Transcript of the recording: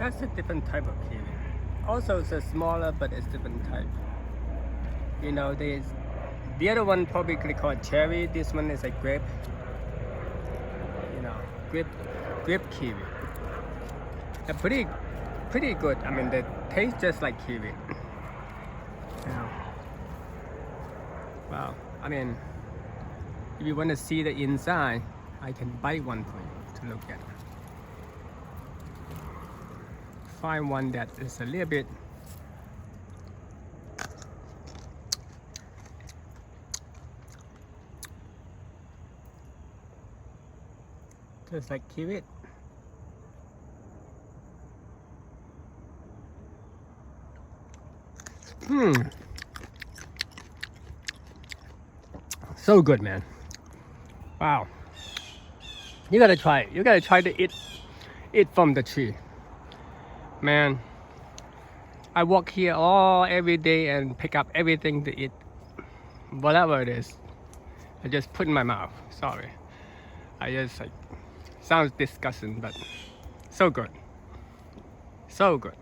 That's a different type of kiwi. Also, it's a smaller, but it's different type. You know, the other one probably called cherry. This one is a grape. You know, grape kiwi. They're pretty good. I mean, they taste just like kiwi. Yeah. Wow. I mean, if you want to see the inside, I can buy one for you to look at. Find one that is a little bit just like kiwi. So good, man. Wow. You gotta try it. You gotta try to eat from the tree. Man, I walk here every day and pick up everything to eat. Whatever it is. I just put in my mouth. Sorry. I just sounds disgusting, but so good. So good.